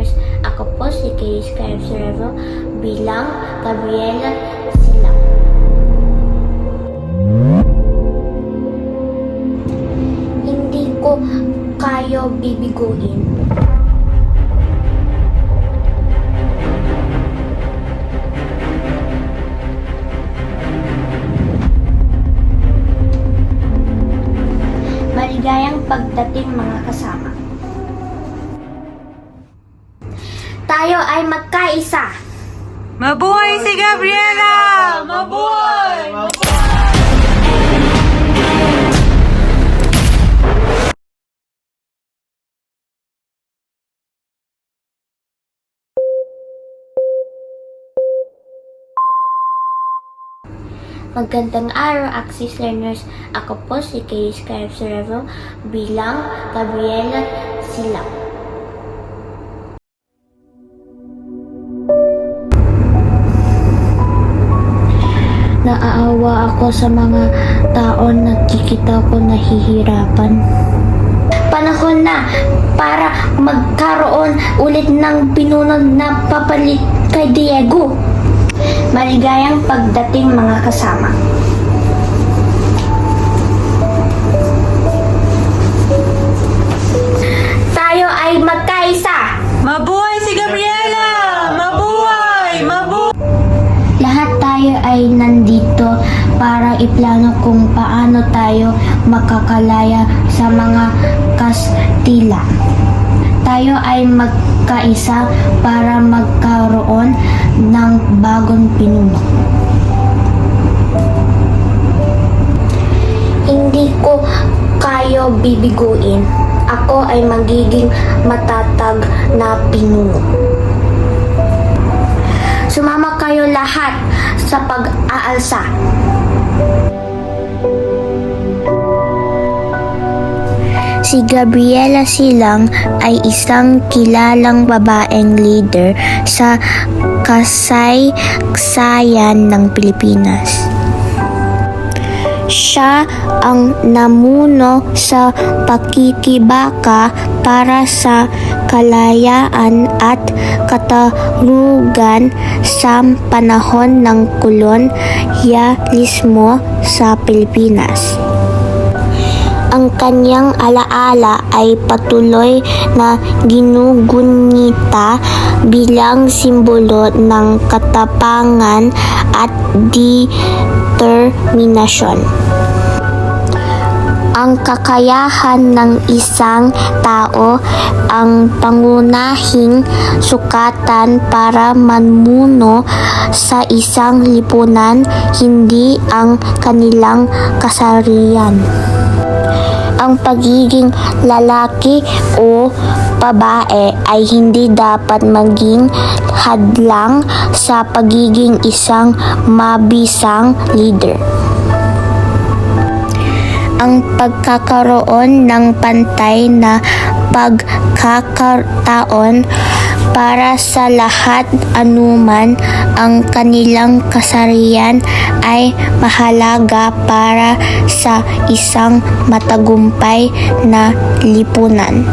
listeners. Ako po si Kay Scarcerevo bilang Gabriela Silang. Hindi ko kayo bibiguin. Maligayang pagdating mga kasama. Tayo ay magkaisa. Mabuhay si Gabriela! Mabuhay! Magandang araw, Axis Learners. Ako po si Kay Scarcerevo bilang Gabriela Silang. Naaawa ako sa mga tao na nakikita ko nahihirapan. Panahon na para magkaroon ulit ng pinuno na papalit kay Diego. Maligayang pagdating mga kasama. Tayo ay magkaisa. Mabuhay si Gabriela! Mabuhay! Mabuhay! Lahat tayo ay nandito para iplano kung paano tayo makakalaya sa mga Kastila. Tayo ay magkaisa para magkaroon ng bagong pinuno. Hindi ko kayo bibiguin. Ako ay magiging matatag na pinuno. Sumama kayo lahat sa pag-aalsa. Si Gabriela Silang ay isang kilalang babaeng leader sa kasaysayan ng Pilipinas. Siya ang namuno sa pakikibaka para sa kalayaan at katalugan sa panahon ng kolonyalismo sa Pilipinas. Ang kanyang alaala ay patuloy na ginugunita bilang simbolo ng katapangan at determinasyon. Ang kakayahan ng isang tao ang pangunahing sukatan para mamuno sa isang lipunan, hindi ang kanilang kasarian. Ang pagiging lalaki o babae ay hindi dapat maging hadlang sa pagiging isang mabisang leader. Ang pagkakaroon ng pantay na pagkakataon para sa lahat anuman ang kanilang kasarian ay mahalaga para sa isang matagumpay na lipunan.